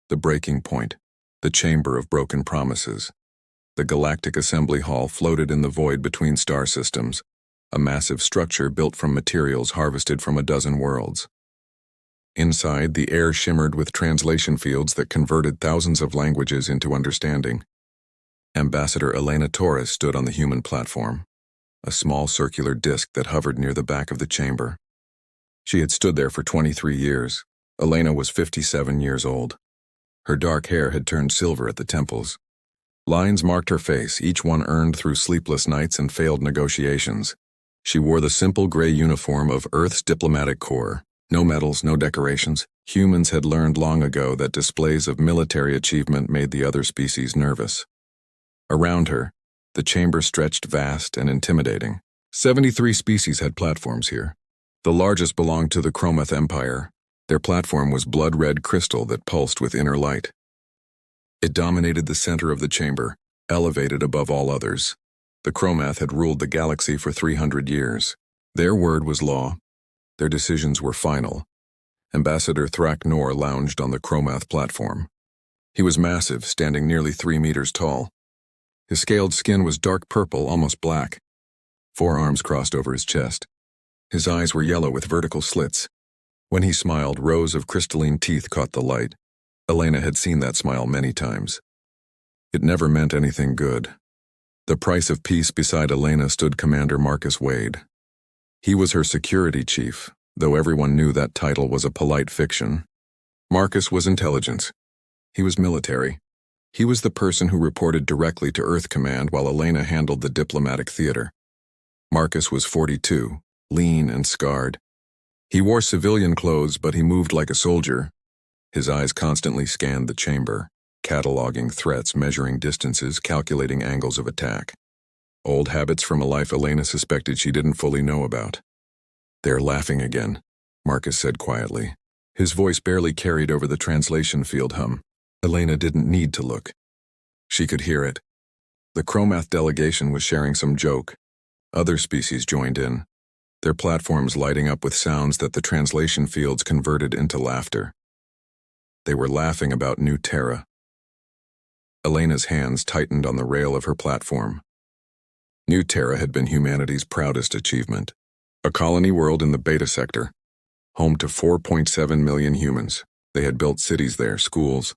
The breaking point. The chamber of broken promises. The galactic assembly hall floated in the void between star systems, a massive structure built from materials harvested from a dozen worlds. Inside, the air shimmered with translation fields that converted thousands of languages into understanding. Ambassador Elena Torres stood on the human platform, a small circular disc that hovered near the back of the chamber. She had stood there for 23 years. Elena was 57 years old. Her dark hair had turned silver at the temples. Lines marked her face, each one earned through sleepless nights and failed negotiations. She wore the simple gray uniform of Earth's diplomatic corps. No medals, no decorations. Humans had learned long ago that displays of military achievement made the other species nervous. Around her, the chamber stretched vast and intimidating. 73 species had platforms here. The largest belonged to the Chromath Empire. Their platform was blood-red crystal that pulsed with inner light. It dominated the center of the chamber, elevated above all others. The Chromath had ruled the galaxy for 300 years. Their word was law. Their decisions were final. Ambassador Thrak Nor lounged on the Chromath platform. He was massive, standing nearly 3 meters tall. His scaled skin was dark purple, almost black. 4 arms crossed over his chest. His eyes were yellow with vertical slits. When he smiled, rows of crystalline teeth caught the light. Elena had seen that smile many times. It never meant anything good. The price of peace beside Elena stood Commander Marcus Wade. He was her security chief, though everyone knew that title was a polite fiction. Marcus was intelligence. He was military. He was the person who reported directly to Earth Command while Elena handled the diplomatic theater. Marcus was 42, lean and scarred. He wore civilian clothes, but he moved like a soldier. His eyes constantly scanned the chamber, cataloging threats, measuring distances, calculating angles of attack. Old habits from a life Elena suspected she didn't fully know about. "They're laughing again," Marcus said quietly. His voice barely carried over the translation field hum. Elena didn't need to look. She could hear it. The Chromath delegation was sharing some joke. Other species joined in, their platforms lighting up with sounds that the translation fields converted into laughter. They were laughing about New Terra. Elena's hands tightened on the rail of her platform. New Terra had been humanity's proudest achievement. A colony world in the Beta Sector, home to 4.7 million humans. They had built cities there, schools,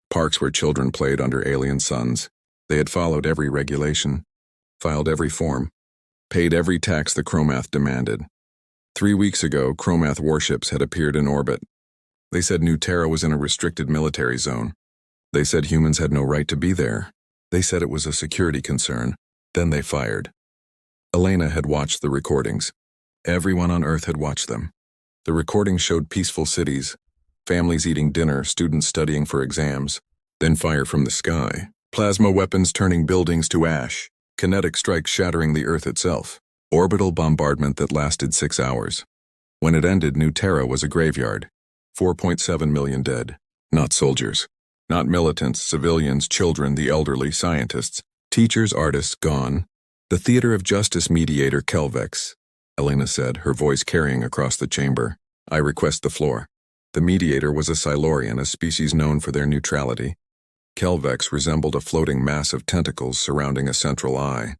parks where children played under alien suns. They had followed every regulation, filed every form, paid every tax the Chromath demanded. 3 weeks ago, Chromath warships had appeared in orbit. They said New Terra was in a restricted military zone. They said humans had no right to be there. They said it was a security concern. Then they fired. Elena had watched the recordings. Everyone on Earth had watched them. The recordings showed peaceful cities, families eating dinner, students studying for exams. Then fire from the sky, plasma weapons turning buildings to ash, kinetic strikes shattering the Earth itself, orbital bombardment that lasted 6 hours. When it ended, New Terra was a graveyard. 4.7 million dead. Not soldiers. Not militants, civilians, children, the elderly, scientists, teachers, artists, gone. The theater of justice mediator Kelvex, Elena said, her voice carrying across the chamber. "I request the floor." The mediator was a Silurian, a species known for their neutrality. Kelvex resembled a floating mass of tentacles surrounding a central eye.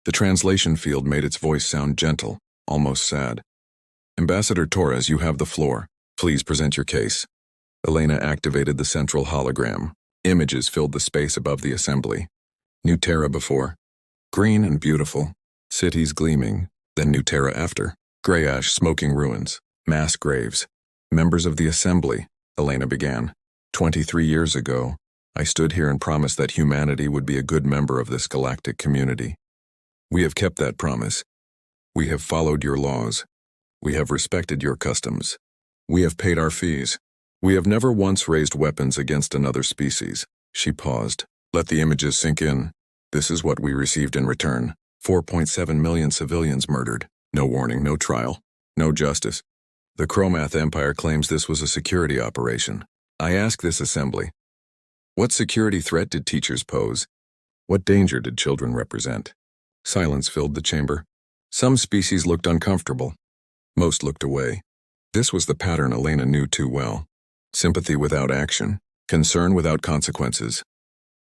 The translation field made its voice sound gentle, almost sad. "Ambassador Torres, you have the floor. Please present your case." Elena activated the central hologram. Images filled the space above the assembly. New Terra before. Green and beautiful. Cities gleaming. Then New Terra after. Gray ash smoking ruins. Mass graves. "Members of the assembly," Elena began. 23 years ago, I stood here and promised that humanity would be a good member of this galactic community. We have kept that promise. We have followed your laws. We have respected your customs. We have paid our fees. We have never once raised weapons against another species." She paused. "Let the images sink in. This is what we received in return. 4.7 million civilians murdered. No warning, no trial, no justice. The Chromath Empire claims this was a security operation. I ask this assembly, what security threat did teachers pose? What danger did children represent?" Silence filled the chamber. Some species looked uncomfortable. Most looked away. This was the pattern Elena knew too well. Sympathy without action, Concern without consequences.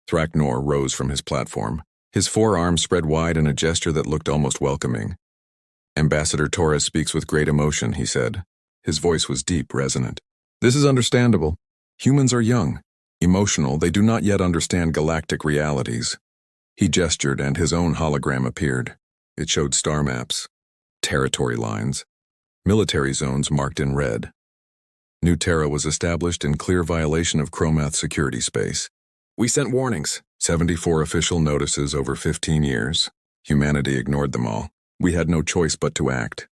Thraknor rose from his platform, his forearms spread wide in a gesture that looked almost welcoming. Ambassador Torres speaks with great emotion, he said. His voice was deep, resonant. This is understandable. Humans are young, emotional, they do not yet understand galactic realities. He gestured and his own hologram appeared. It showed star maps, territory lines, military zones marked in red. New Terra was established in clear violation of Chromath security space. We sent warnings, 74 official notices over 15 years. Humanity ignored them all. We had no choice but to act.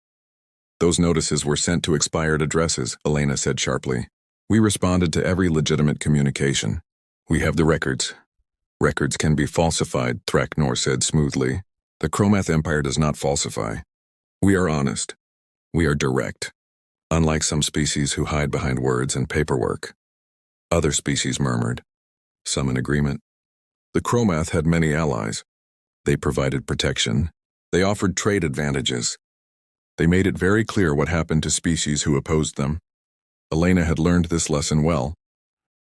Those notices were sent to expired addresses, Elena said sharply. We responded to every legitimate communication. We have the records. Records can be falsified, Thraknor said smoothly. The Chromath Empire does not falsify. We are honest. We are direct. Unlike some species who hide behind words and paperwork. Other species murmured, some in agreement. The Chromath had many allies. They provided protection. They offered trade advantages. They made it very clear what happened to species who opposed them. Elena had learned this lesson well.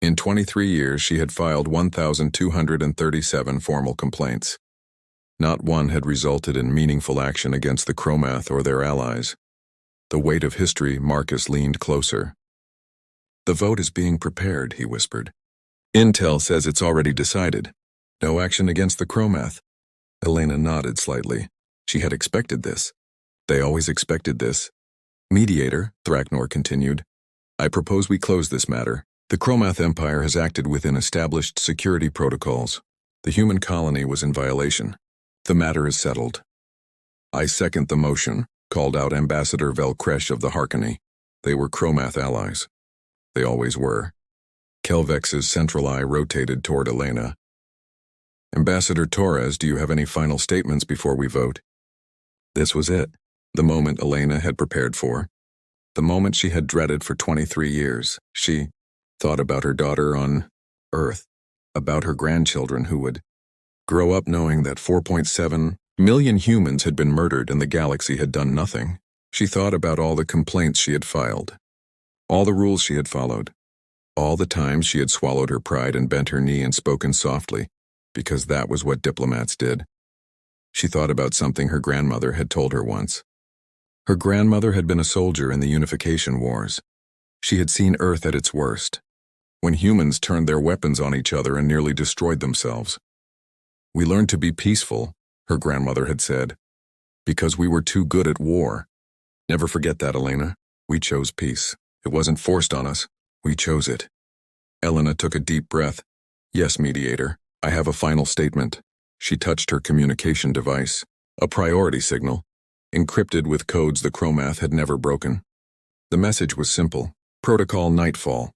In 23 years, she had filed 1,237 formal complaints. Not one had resulted in meaningful action against the Chromath or their allies. The weight of history, Marcus leaned closer. The vote is being prepared, he whispered. Intel says it's already decided. No action against the Chromath. Elena nodded slightly. She had expected this. They always expected this. Mediator, Thraknor continued. I propose we close this matter. The Chromath Empire has acted within established security protocols. The human colony was in violation. The matter is settled. I second the motion, called out Ambassador Velkresh of the Harkony. They were Chromath allies. They always were. Kelvex's central eye rotated toward Elena. Ambassador Torres, do you have any final statements before we vote? This was it. The moment Elena had prepared for. The moment she had dreaded for 23 years. She thought about her daughter on Earth, about her grandchildren who would grow up knowing that 4.7 million humans had been murdered and the galaxy had done nothing. She thought about all the complaints she had filed, all the rules she had followed, all the times she had swallowed her pride and bent her knee and spoken softly, because that was what diplomats did. She thought about something her grandmother had told her once. Her grandmother had been a soldier in the Unification Wars. She had seen Earth at its worst, when humans turned their weapons on each other and nearly destroyed themselves. We learned to be peaceful, her grandmother had said, because we were too good at war. Never forget that, Elena. We chose peace. It wasn't forced on us. We chose it. Elena took a deep breath. Yes, mediator, I have a final statement. She touched her communication device, a priority signal, encrypted with codes the Chromath had never broken. The message was simple. Protocol Nightfall.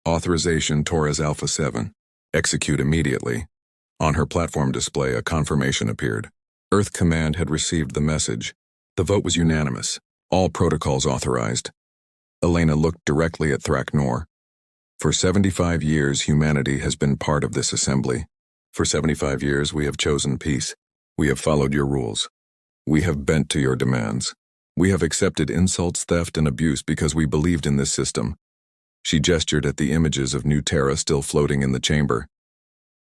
Authorization Torres Alpha 7. Execute immediately. On her platform display, a confirmation appeared. Earth Command had received the message. The vote was unanimous. All protocols authorized. Elena looked directly at Thraknor. For 75 years, humanity has been part of this assembly. For 75 years, we have chosen peace. We have followed your rules. We have bent to your demands. We have accepted insults, theft, and abuse because we believed in this system. She gestured at the images of New Terra still floating in the chamber.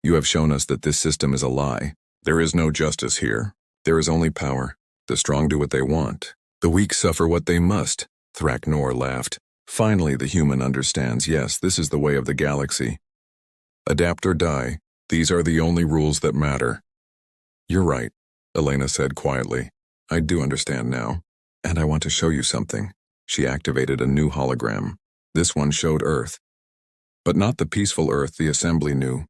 You have shown us that this system is a lie. There is no justice here. There is only power. The strong do what they want. The weak suffer what they must. Thraknor laughed. Finally, the human understands. Yes, this is the way of the galaxy. Adapt or die. These are the only rules that matter. You're right, Elena said quietly. I do understand now. And I want to show you something. She activated a new hologram. This one showed Earth. But not the peaceful Earth the assembly knew.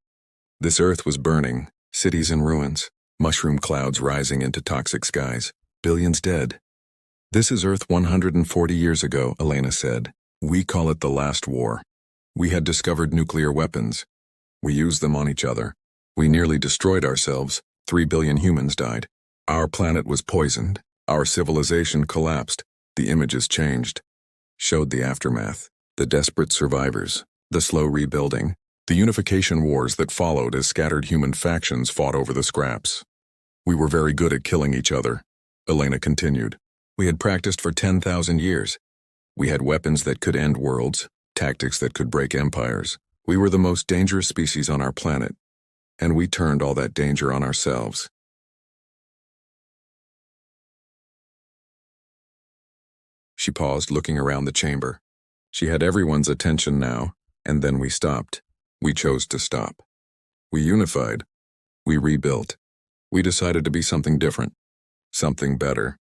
This Earth was burning, cities in ruins, mushroom clouds rising into toxic skies, billions dead. This is Earth 140 years ago, Elena said. We call it the last war. We had discovered nuclear weapons. We used them on each other. We nearly destroyed ourselves. 3 billion humans died. Our planet was poisoned. Our civilization collapsed. The images changed. Showed the aftermath. The desperate survivors. The slow rebuilding. The unification wars that followed as scattered human factions fought over the scraps. We were very good at killing each other, Elena continued. We had practiced for 10,000 years. We had weapons that could end worlds, tactics that could break empires. We were the most dangerous species on our planet, and we turned all that danger on ourselves. She paused, looking around the chamber. She had everyone's attention now, and then we stopped. We chose to stop. We unified. We rebuilt. We decided to be something different, something better.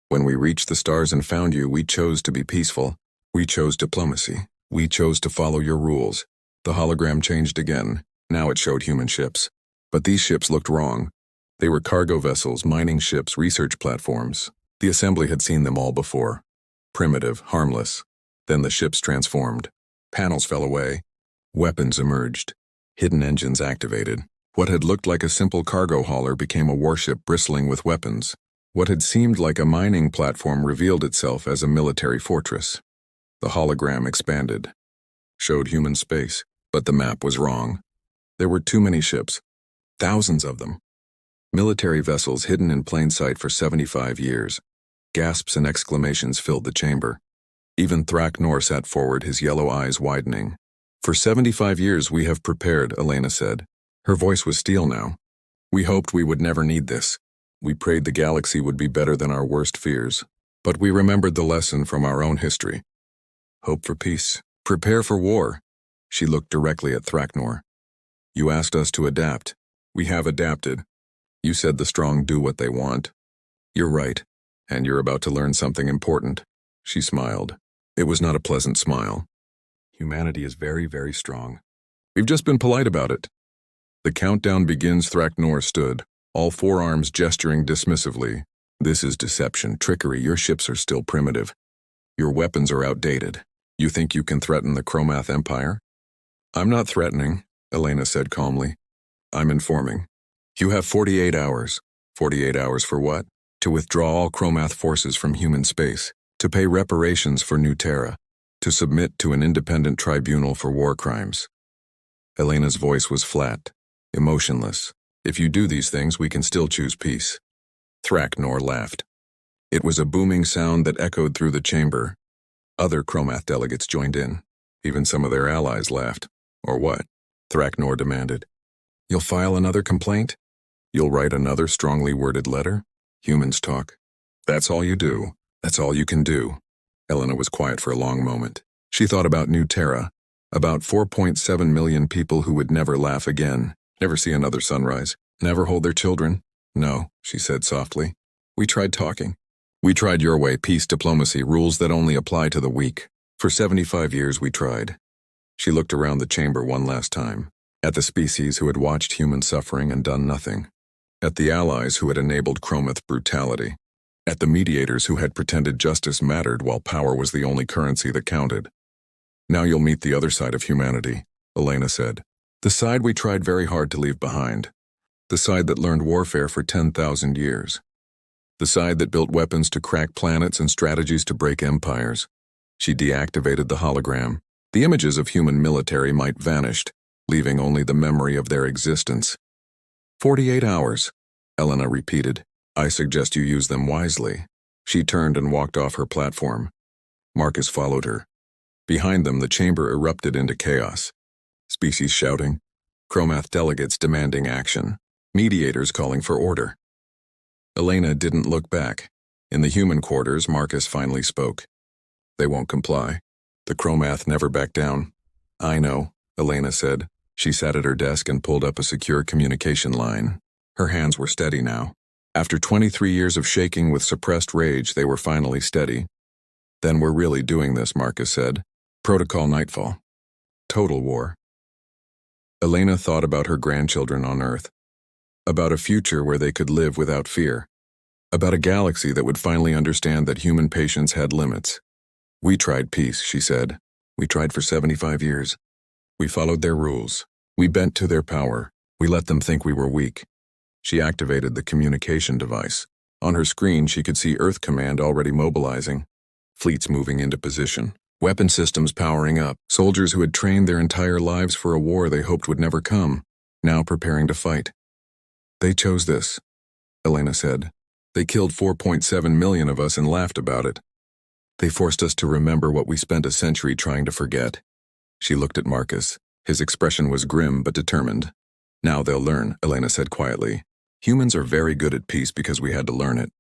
When we reached the stars and found you, we chose to be peaceful. We chose diplomacy. We chose to follow your rules. The hologram changed again. Now it showed human ships. But these ships looked wrong. They were cargo vessels, mining ships, research platforms. The assembly had seen them all before. Primitive, harmless. Then the ships transformed. Panels fell away. Weapons emerged. Hidden engines activated. What had looked like a simple cargo hauler became a warship bristling with weapons. What had seemed like a mining platform revealed itself as a military fortress. The hologram expanded. Showed human space, but the map was wrong. There were too many ships. Thousands of them. Military vessels hidden in plain sight for 75 years. Gasps and exclamations filled the chamber. Even Thraknor sat forward, his yellow eyes widening. For 75 years we have prepared, Elena said. Her voice was steel now. We hoped we would never need this. We prayed the galaxy would be better than our worst fears. But we remembered the lesson from our own history. Hope for peace. Prepare for war. She looked directly at Thraknor. You asked us to adapt. We have adapted. You said the strong do what they want. You're right. And you're about to learn something important. She smiled. It was not a pleasant smile. Humanity is very, very strong. We've just been polite about it. The countdown begins. Thraknor stood, all forearms gesturing dismissively. This is deception, trickery. Your ships are still primitive. Your weapons are outdated. You think you can threaten the Chromath Empire? I'm not threatening, Elena said calmly. I'm informing. You have 48 hours. 48 hours for what? To withdraw all Chromath forces from human space, to pay reparations for New Terra, to submit to an independent tribunal for war crimes. Elena's voice was flat, emotionless. If you do these things, we can still choose peace. Thraknor laughed. It was a booming sound that echoed through the chamber. Other Chromath delegates joined in. Even some of their allies laughed. Or what? Thraknor demanded. You'll file another complaint? You'll write another strongly worded letter? Humans talk. That's all you do. That's all you can do. Elena was quiet for a long moment. She thought about New Terra, about 4.7 million people who would never laugh again, never see another sunrise, never hold their children. No, she said softly. We tried talking. We tried your way, peace, diplomacy, rules that only apply to the weak. For 75 years we tried. She looked around the chamber one last time, at the species who had watched human suffering and done nothing, at the allies who had enabled Chromath brutality, at the mediators who had pretended justice mattered while power was the only currency that counted. Now you'll meet the other side of humanity, Elena said. The side we tried very hard to leave behind. The side that learned warfare for 10,000 years. The side that built weapons to crack planets and strategies to break empires. She deactivated the hologram. The images of human military might vanished, leaving only the memory of their existence. 48 hours, Elena repeated. I suggest you use them wisely. She turned and walked off her platform. Marcus followed her. Behind them, the chamber erupted into chaos. Species shouting, Chromath delegates demanding action, mediators calling for order. Elena didn't look back. In the human quarters, Marcus finally spoke. They won't comply. The Chromath never back down. I know, Elena said. She sat at her desk and pulled up a secure communication line. Her hands were steady now. After 23 years of shaking with suppressed rage, they were finally steady. Then we're really doing this, Marcus said. Protocol Nightfall. Total war. Elena thought about her grandchildren on Earth. About a future where they could live without fear. About a galaxy that would finally understand that human patience had limits. We tried peace, she said. We tried for 75 years. We followed their rules. We bent to their power. We let them think we were weak. She activated the communication device. On her screen, she could see Earth Command already mobilizing. Fleets moving into position. Weapon systems powering up. Soldiers who had trained their entire lives for a war they hoped would never come, now preparing to fight. They chose this, Elena said. They killed 4.7 million of us and laughed about it. They forced us to remember what we spent a century trying to forget. She looked at Marcus. His expression was grim but determined. "Now they'll learn," Elena said quietly. "Humans are very good at peace because we had to learn it.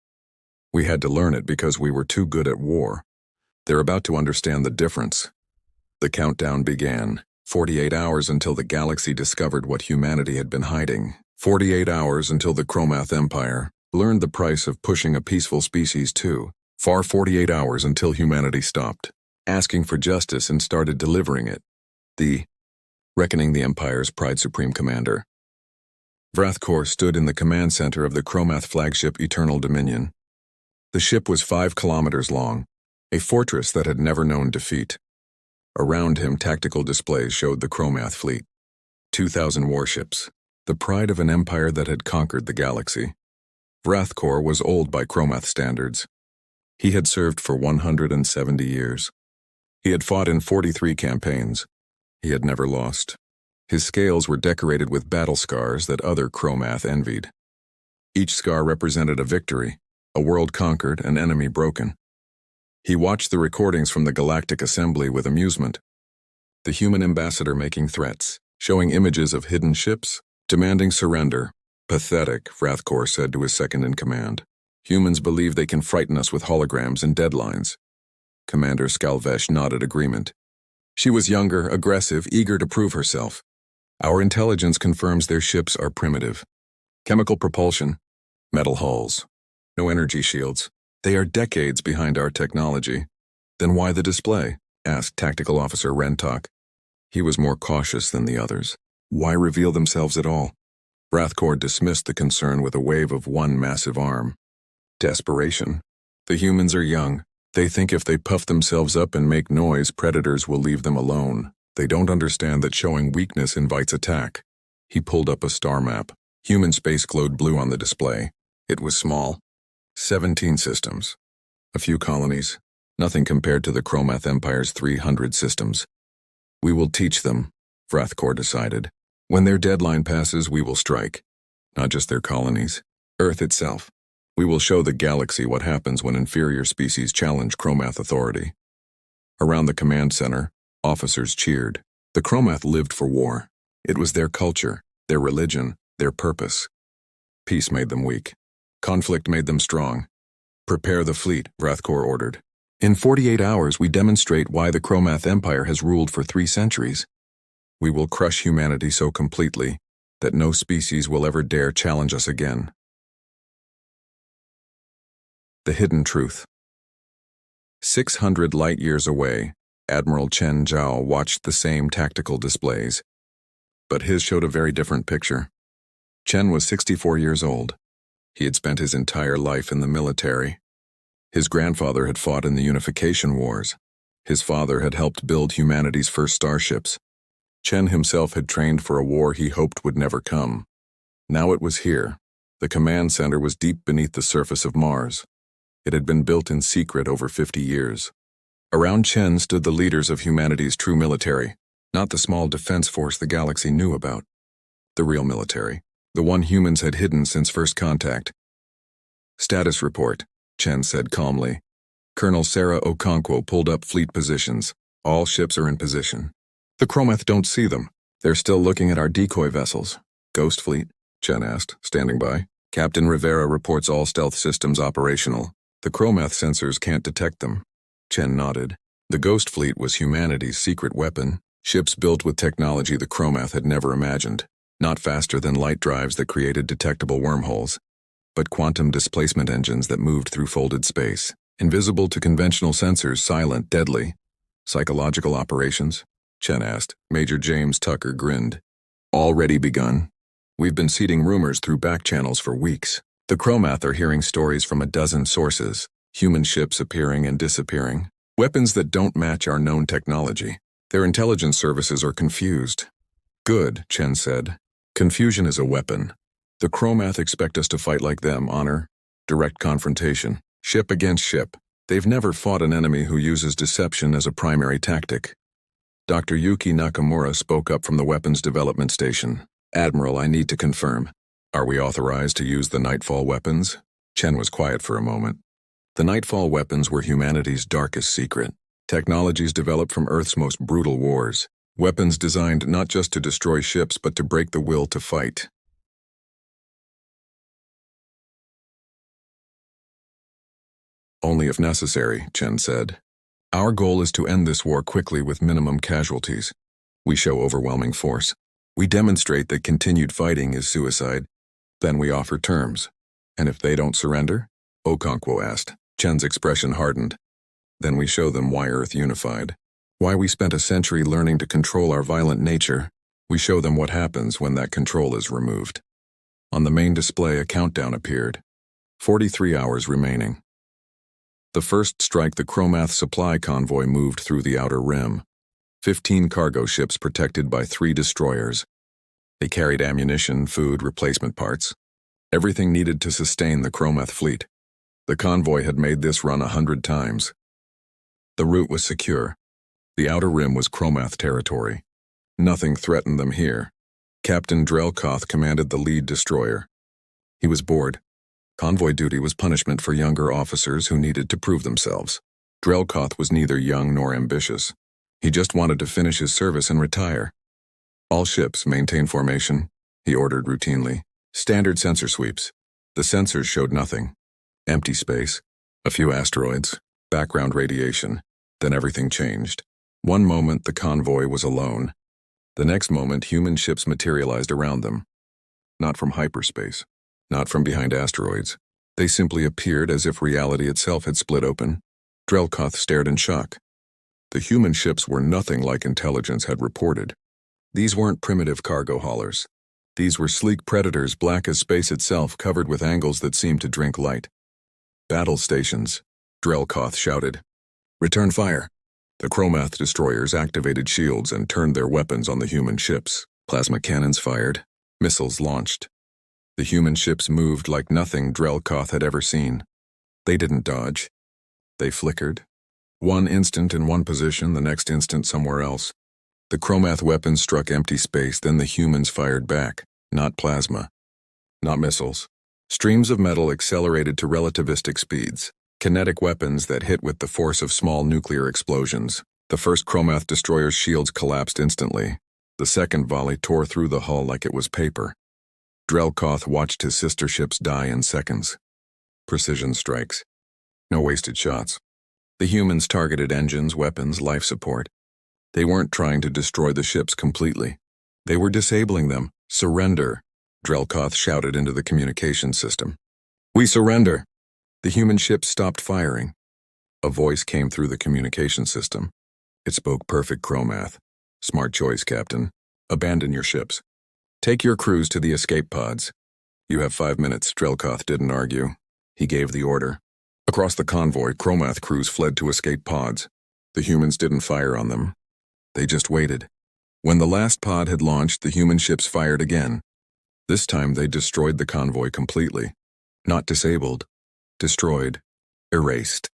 We had to learn it because we were too good at war. They're about to understand the difference." The countdown began. 48 hours until the galaxy discovered what humanity had been hiding. 48 hours until the Chromath Empire learned the price of pushing a peaceful species too. 48 hours until humanity stopped asking for justice and started delivering it. Reckoning the Empire's Pride Supreme Commander. Vrathkor stood in the command center of the Chromath flagship Eternal Dominion. The ship was 5 kilometers long, a fortress that had never known defeat. Around him, tactical displays showed the Chromath fleet. 2,000 warships, the pride of an empire that had conquered the galaxy. Vrathkor was old by Chromath standards. He had served for 170 years. He had fought in 43 campaigns. He had never lost. His scales were decorated with battle scars that other Chromath envied. Each scar represented a victory, a world conquered, an enemy broken. He watched the recordings from the Galactic Assembly with amusement. The human ambassador making threats, showing images of hidden ships, demanding surrender. "Pathetic," Vrathkor said to his second-in-command. "Humans believe they can frighten us with holograms and deadlines." Commander Skalvesh nodded agreement. She was younger, aggressive, eager to prove herself. "Our intelligence confirms their ships are primitive. Chemical propulsion, metal hulls, no energy shields. They are decades behind our technology." "Then why the display?" asked Tactical Officer Rentok. He was more cautious than the others. "Why reveal themselves at all?" Vrathkor dismissed the concern with a wave of one massive arm. "Desperation. The humans are young. They think if they puff themselves up and make noise, predators will leave them alone. They don't understand that showing weakness invites attack." He pulled up a star map. Human space glowed blue on the display. It was small. 17 systems. A few colonies. Nothing compared to the Chromath Empire's 300 systems. "We will teach them," Vrathkor decided. "When their deadline passes, we will strike. Not just their colonies. Earth itself. We will show the galaxy what happens when inferior species challenge Chromath authority." Around the command center, officers cheered. The Chromath lived for war. It was their culture, their religion, their purpose. Peace made them weak. Conflict made them strong. "Prepare the fleet," Vrathkor ordered. "In 48 hours, we demonstrate why the Chromath Empire has ruled for 3 centuries. We will crush humanity so completely that no species will ever dare challenge us again." The Hidden Truth. 600 light-years away, Admiral Chen Zhao watched the same tactical displays. But his showed a very different picture. Chen was 64 years old. He had spent his entire life in the military. His grandfather had fought in the Unification Wars. His father had helped build humanity's first starships. Chen himself had trained for a war he hoped would never come. Now it was here. The command center was deep beneath the surface of Mars. It had been built in secret over 50 years. Around Chen stood the leaders of humanity's true military, not the small defense force the galaxy knew about. The real military, the one humans had hidden since first contact. "Status report," Chen said calmly. Colonel Sarah Okonkwo pulled up fleet positions. "All ships are in position. The Chromath don't see them. They're still looking at our decoy vessels." "Ghost fleet?" Chen asked, standing by. "Captain Rivera reports all stealth systems operational. The Chromath sensors can't detect them." Chen nodded. The Ghost Fleet was humanity's secret weapon, ships built with technology the Chromath had never imagined. Not faster than light drives that created detectable wormholes, but quantum displacement engines that moved through folded space. Invisible to conventional sensors, silent, deadly. "Psychological operations?" Chen asked. Major James Tucker grinned. "Already begun. We've been seeding rumors through back channels for weeks. The Chromath are hearing stories from a dozen sources, human ships appearing and disappearing, weapons that don't match our known technology. Their intelligence services are confused." "Good," Chen said. "Confusion is a weapon. The Chromath expect us to fight like them, honor, direct confrontation, ship against ship. They've never fought an enemy who uses deception as a primary tactic." Dr. Yuki Nakamura spoke up from the weapons development station. "Admiral, I need to confirm. Are we authorized to use the Nightfall weapons?" Chen was quiet for a moment. The Nightfall weapons were humanity's darkest secret. Technologies developed from Earth's most brutal wars. Weapons designed not just to destroy ships but to break the will to fight. Only if necessary, Chen said. Our goal is to end this war quickly with minimum casualties. We show overwhelming force. We demonstrate that continued fighting is suicide. Then we offer terms. And if they don't surrender? Okonkwo asked. Chen's expression hardened. Then we show them why Earth unified. Why we spent a century learning to control our violent nature. We show them what happens when that control is removed. On the main display, a countdown appeared. 43 hours remaining. The first strike, the Chromath supply convoy moved through the outer rim. 15 cargo ships protected by 3 destroyers. They carried ammunition, food, replacement parts. Everything needed to sustain the Chromath fleet. The convoy had made this run 100 times. The route was secure. The outer rim was Chromath territory. Nothing threatened them here. Captain Drelkoth commanded the lead destroyer. He was bored. Convoy duty was punishment for younger officers who needed to prove themselves. Drelkoth was neither young nor ambitious. He just wanted to finish his service and retire. All ships maintain formation, he ordered routinely. Standard sensor sweeps. The sensors showed nothing. Empty space, a few asteroids, background radiation. Then everything changed. One moment the convoy was alone. The next moment human ships materialized around them. Not from hyperspace. Not from behind asteroids. They simply appeared as if reality itself had split open. Drelkoth stared in shock. The human ships were nothing like intelligence had reported. These weren't primitive cargo haulers. These were sleek predators, black as space itself, covered with angles that seemed to drink light. Battle stations, Drelkoth shouted. Return fire. The Chromath destroyers activated shields and turned their weapons on the human ships. Plasma cannons fired. Missiles launched. The human ships moved like nothing Drelkoth had ever seen. They didn't dodge. They flickered. One instant in one position, the next instant somewhere else. The Chromath weapons struck empty space, then the humans fired back. Not plasma. Not missiles. Streams of metal accelerated to relativistic speeds. Kinetic weapons that hit with the force of small nuclear explosions. The first Chromath destroyer's shields collapsed instantly. The second volley tore through the hull like it was paper. Drelkoth watched his sister ships die in seconds. Precision strikes. No wasted shots. The humans targeted engines, weapons, life support. They weren't trying to destroy the ships completely. They were disabling them. Surrender, Drelkoth shouted into the communication system. We surrender. The human ships stopped firing. A voice came through the communication system. It spoke perfect Chromath. Smart choice, Captain. Abandon your ships. Take your crews to the escape pods. You have 5 minutes, Drelkoth didn't argue. He gave the order. Across the convoy, Chromath crews fled to escape pods. The humans didn't fire on them. They just waited. When the last pod had launched, the human ships fired again. This time they destroyed the convoy completely. Not disabled. Destroyed. Erased.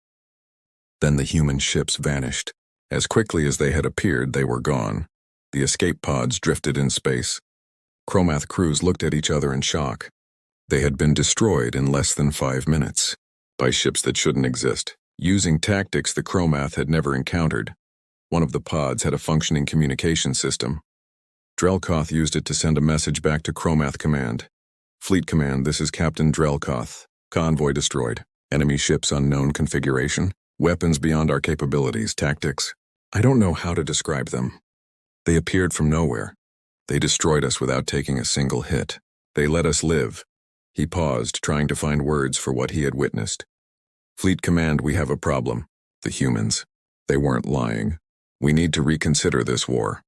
Then the human ships vanished. As quickly as they had appeared, they were gone. The escape pods drifted in space. Chromath crews looked at each other in shock. They had been destroyed in less than 5 minutes. By ships that shouldn't exist, using tactics the Chromath had never encountered. One of the pods had a functioning communication system. Drelkoth used it to send a message back to Chromath Command. Fleet Command, this is Captain Drelkoth. Convoy destroyed. Enemy ships unknown configuration. Weapons beyond our capabilities, tactics. I don't know how to describe them. They appeared from nowhere. They destroyed us without taking a single hit. They let us live. He paused, trying to find words for what he had witnessed. Fleet Command, we have a problem. The humans. They weren't lying. We need to reconsider this war.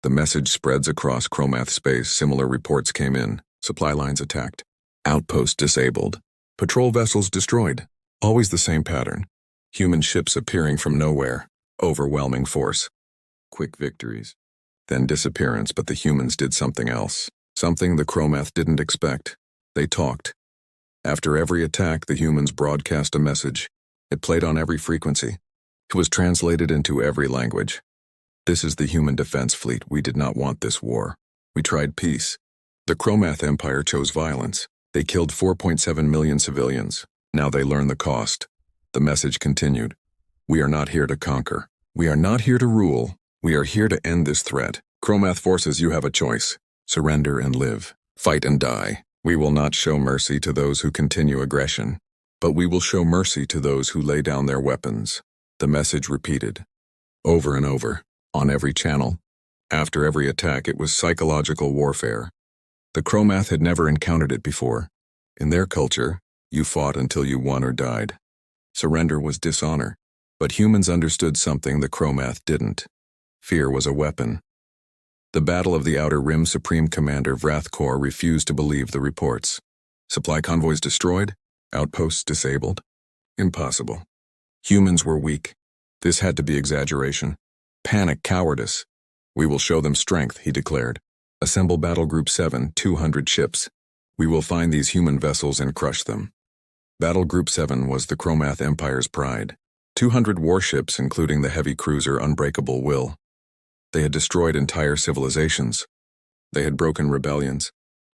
The message spreads across Chromath space. Similar reports came in. Supply lines attacked. Outpost disabled. Patrol vessels destroyed. Always the same pattern. Human ships appearing from nowhere. Overwhelming force. Quick victories. Then disappearance, but the humans did something else. Something the Chromath didn't expect. They talked. After every attack, the humans broadcast a message. It played on every frequency. It was translated into every language. This is the human defense fleet. We did not want this war. We tried peace. The Chromath Empire chose violence. They killed 4.7 million civilians. Now they learn the cost. The message continued. We are not here to conquer. We are not here to rule. We are here to end this threat. Chromath forces you have a choice. Surrender and live. Fight and die. We will not show mercy to those who continue aggression, but we will show mercy to those who lay down their weapons. The message repeated, over and over, on every channel. After every attack, it was psychological warfare. The Chromath had never encountered it before. In their culture, you fought until you won or died. Surrender was dishonor, but humans understood something the Chromath didn't. Fear was a weapon. The Battle of the Outer Rim Supreme Commander Vrathkor refused to believe the reports. Supply convoys destroyed? Outposts disabled? Impossible. Humans were weak. This had to be exaggeration. Panic, cowardice. We will show them strength, he declared. Assemble Battle Group 7, 200 ships. We will find these human vessels and crush them. Battle Group 7 was the Chromath Empire's pride. 200 warships, including the heavy cruiser Unbreakable Will. They had destroyed entire civilizations. They had broken rebellions.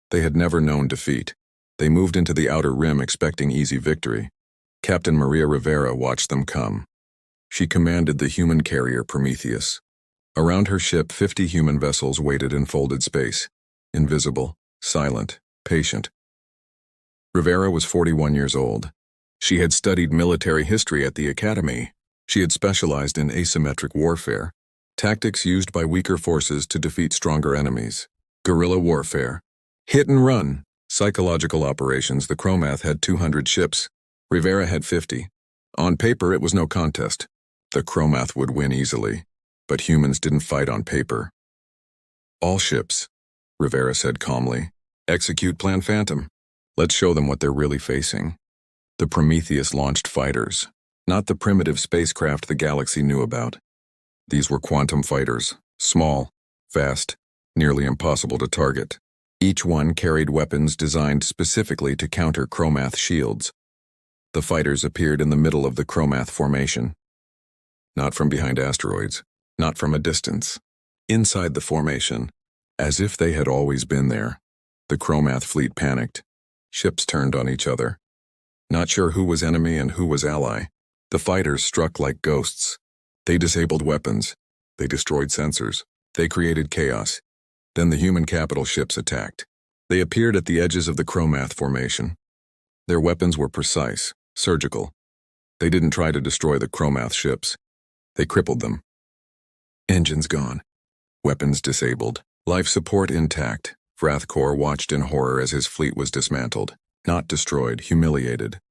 They had never known defeat. They moved into the Outer Rim expecting easy victory. Captain Maria Rivera watched them come. She commanded the human carrier Prometheus. Around her ship, 50 human vessels waited in folded space. Invisible, silent, patient. Rivera was 41 years old. She had studied military history at the academy. She had specialized in asymmetric warfare, tactics used by weaker forces to defeat stronger enemies. Guerrilla warfare. Hit and run. Psychological operations. The Chromath had 200 ships. Rivera had 50. On paper, it was no contest. The Chromath would win easily. But humans didn't fight on paper. All ships, Rivera said calmly. Execute Plan Phantom. Let's show them what they're really facing. The Prometheus launched fighters, not the primitive spacecraft the galaxy knew about. These were quantum fighters, small, fast, nearly impossible to target. Each one carried weapons designed specifically to counter Chromath shields. The fighters appeared in the middle of the Chromath formation. Not from behind asteroids, not from a distance. Inside the formation, as if they had always been there. The Chromath fleet panicked. Ships turned on each other. Not sure who was enemy and who was ally. The fighters struck like ghosts. They disabled weapons. They destroyed sensors. They created chaos. Then the human capital ships attacked. They appeared at the edges of the Chromath formation. Their weapons were precise, surgical. They didn't try to destroy the Chromath ships. They crippled them. Engines gone. Weapons disabled. Life support intact. Vrathkor watched in horror as his fleet was dismantled. Not destroyed, humiliated.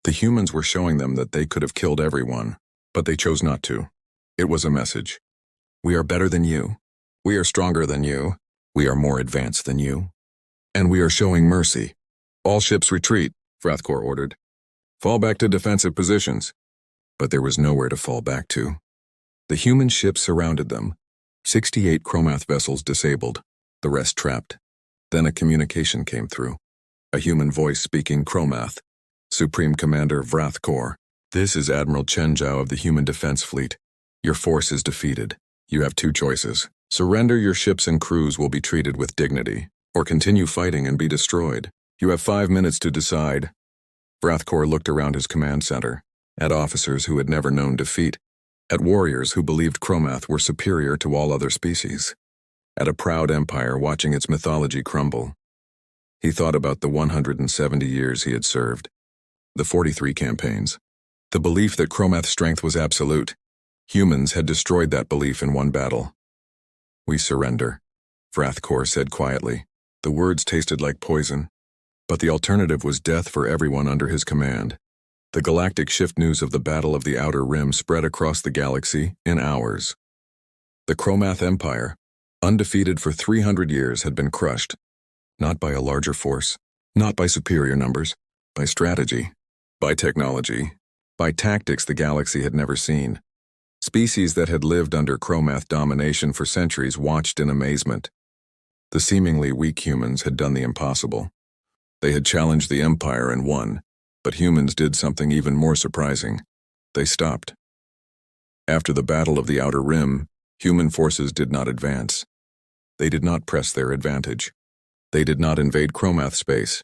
The humans were showing them that they could have killed everyone, but they chose not to. It was a message. We are better than you. We are stronger than you. We are more advanced than you. And we are showing mercy. All ships retreat, Vrathkor ordered. Fall back to defensive positions. But there was nowhere to fall back to. The human ships surrounded them. 68 Chromath vessels disabled, the rest trapped. Then a communication came through. A human voice speaking Chromath. Supreme Commander Vrathkor. This is Admiral Chen Zhao of the Human Defense Fleet. Your force is defeated. You have two choices. Surrender your ships and crews will be treated with dignity, or continue fighting and be destroyed. You have 5 minutes to decide. Vrathkor looked around his command center, at officers who had never known defeat, at warriors who believed Chromath were superior to all other species, at a proud empire watching its mythology crumble. He thought about the 170 years he had served, the 43 campaigns, the belief that Chromath's strength was absolute. Humans had destroyed that belief in one battle. We surrender, Vrathkor said quietly. The words tasted like poison, but the alternative was death for everyone under his command. The galactic shift news of the Battle of the Outer Rim spread across the galaxy in hours. The Chromath Empire, undefeated for 300 years, had been crushed, not by a larger force, not by superior numbers, by strategy, by technology, by tactics the galaxy had never seen. Species that had lived under Chromath domination for centuries watched in amazement. The seemingly weak humans had done the impossible. They had challenged the Empire and won, but humans did something even more surprising. They stopped. After the Battle of the Outer Rim, human forces did not advance. They did not press their advantage. They did not invade Chromath space.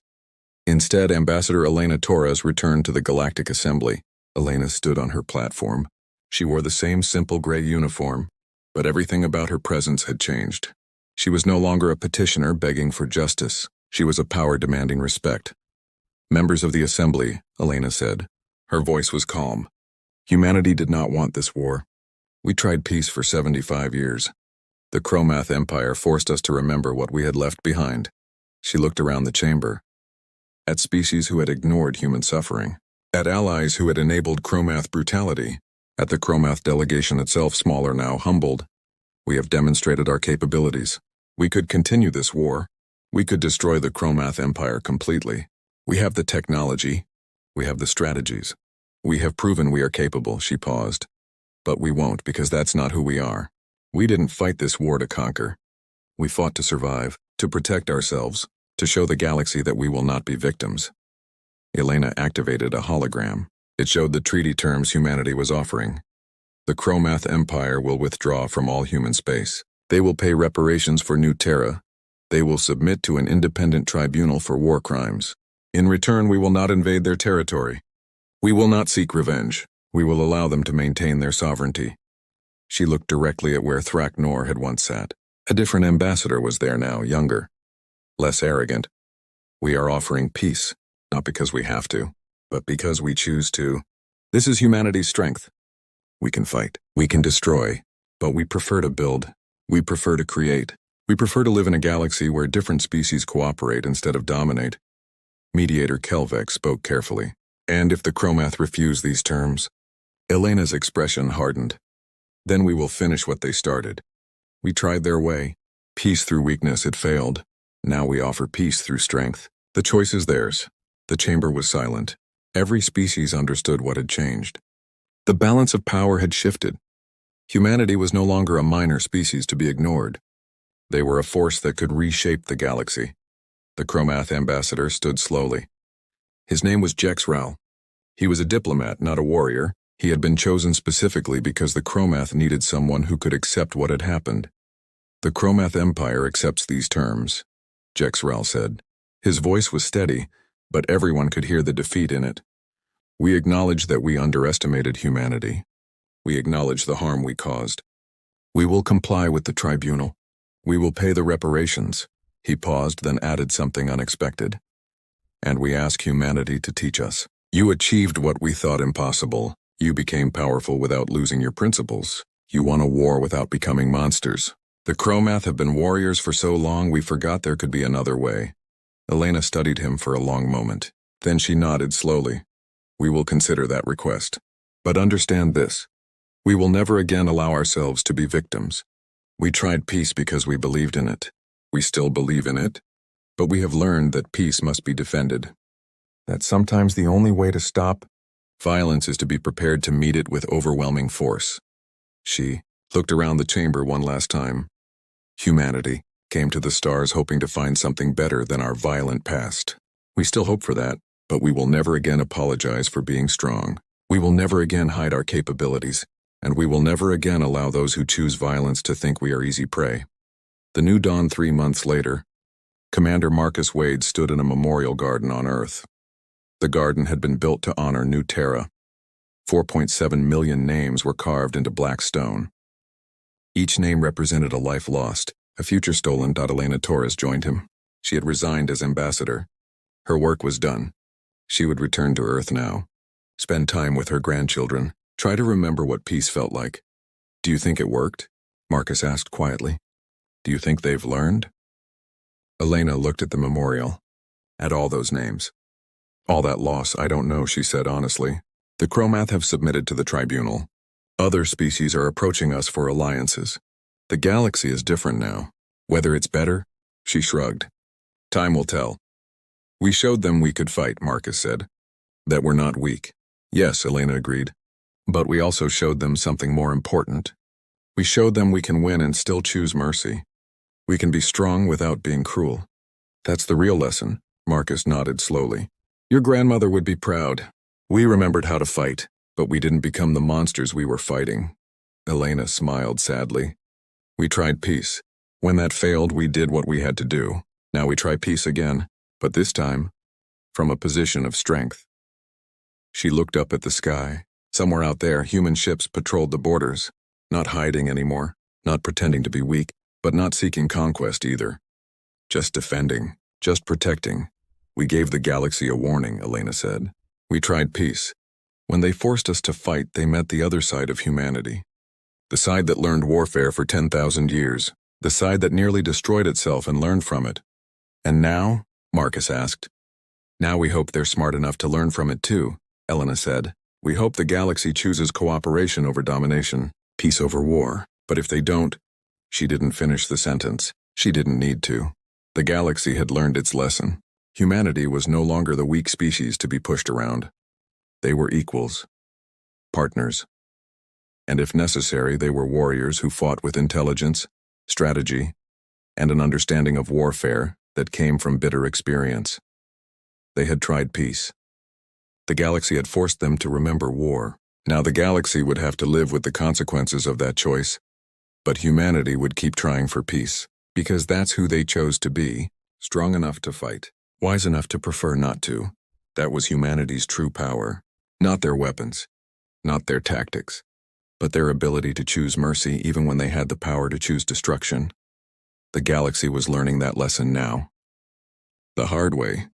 Instead, Ambassador Elena Torres returned to the Galactic Assembly. Elena stood on her platform. She wore the same simple gray uniform, But everything about her presence had changed. She was no longer a petitioner begging for justice. She was a power demanding respect. "Members of the Assembly," Elena said. Her voice was calm. "Humanity did not want this war. We tried peace for 75 years. The Chromath Empire forced us to remember what we had left behind." She looked around the chamber. At species who had ignored human suffering. At allies who had enabled Chromath brutality. At the Chromath delegation itself, smaller now, humbled. "We have demonstrated our capabilities. We could continue this war. We could destroy the Chromath Empire completely. We have the technology. We have the strategies. We have proven we are capable," she paused. "But we won't, because that's not who we are. We didn't fight this war to conquer. We fought to survive, to protect ourselves, to show the galaxy that we will not be victims." Elena activated a hologram. It showed the treaty terms humanity was offering. The Chromath Empire will withdraw from all human space. They will pay reparations for New Terra. They will submit to an independent tribunal for war crimes. In return, we will not invade their territory. We will not seek revenge. We will allow them to maintain their sovereignty. She looked directly at where Thrak-Nor had once sat. A different ambassador was there now, younger, less arrogant. "We are offering peace, not because we have to, but because we choose to. This is humanity's strength. We can fight, we can destroy, but we prefer to build. We prefer to create. We prefer to live in a galaxy where different species cooperate instead of dominate." Mediator Kelvek spoke carefully. "And if the Chromath refuse these terms?" Elena's expression hardened. "Then we will finish what they started. We tried their way. Peace through weakness, it failed. Now we offer peace through strength. The choice is theirs." The chamber was silent. Every species understood what had changed. The balance of power had shifted. Humanity was no longer a minor species to be ignored. They were a force that could reshape the galaxy. The Chromath ambassador stood slowly. His name was Jexral. He was a diplomat, not a warrior. He had been chosen specifically because the Chromath needed someone who could accept what had happened. "The Chromath Empire accepts these terms," Jexral said. His voice was steady, but everyone could hear the defeat in it. "We acknowledge that we underestimated humanity. We acknowledge the harm we caused. We will comply with the tribunal. We will pay the reparations." He paused, then added something unexpected. "And we ask humanity to teach us. You achieved what we thought impossible. You became powerful without losing your principles. You won a war without becoming monsters. The Chromath have been warriors for so long we forgot there could be another way." Elena studied him for a long moment. Then she nodded slowly. "We will consider that request. But understand this. We will never again allow ourselves to be victims. We tried peace because we believed in it. We still believe in it. But we have learned that peace must be defended. That sometimes the only way to stop violence is to be prepared to meet it with overwhelming force." She looked around the chamber one last time. "Humanity came to the stars hoping to find something better than our violent past. We still hope for that, but we will never again apologize for being strong. We will never again hide our capabilities, and we will never again allow those who choose violence to think we are easy prey." The new dawn 3 months later. Commander Marcus Wade stood in a memorial garden on Earth. The garden had been built to honor New Terra. 4.7 million names were carved into black stone. Each name represented a life lost, a future stolen. Elena Torres joined him. She had resigned as ambassador. Her work was done. She would return to Earth now. Spend time with her grandchildren. Try to remember what peace felt like. "Do you think it worked?" Marcus asked quietly. "Do you think they've learned?" Elena looked at the memorial. At all those names. "All that loss, I don't know," she said honestly. "The Chromath have submitted to the tribunal. Other species are approaching us for alliances. The galaxy is different now. Whether it's better?" She shrugged. "Time will tell." "We showed them we could fight," Marcus said. "That we're not weak." "Yes," Elena agreed. "But we also showed them something more important. We showed them we can win and still choose mercy. We can be strong without being cruel. That's the real lesson." Marcus nodded slowly. "Your grandmother would be proud. We remembered how to fight, but we didn't become the monsters we were fighting." Elena smiled sadly. "We tried peace. When that failed, we did what we had to do. Now we try peace again, but this time, from a position of strength." She looked up at the sky. Somewhere out there, human ships patrolled the borders, not hiding anymore, not pretending to be weak, but not seeking conquest either. Just defending, just protecting. We gave the galaxy a warning, Elena said. We tried peace. When they forced us to fight, they met the other side of humanity. The side that learned warfare for 10,000 years. The side that nearly destroyed itself and learned from it. And now? Marcus asked. Now we hope they're smart enough to learn from it too, Elena said. We hope the galaxy chooses cooperation over domination, peace over war. But if they don't, she didn't finish the sentence. She didn't need to. The galaxy had learned its lesson. Humanity was no longer the weak species to be pushed around. They were equals, partners. And if necessary, they were warriors who fought with intelligence, strategy, and an understanding of warfare that came from bitter experience. They had tried peace. The galaxy had forced them to remember war. Now the galaxy would have to live with the consequences of that choice, but humanity would keep trying for peace, because that's who they chose to be, strong enough to fight, wise enough to prefer not to. That was humanity's true power, not their weapons, not their tactics, but their ability to choose mercy even when they had the power to choose destruction. The galaxy was learning that lesson now. The hard way,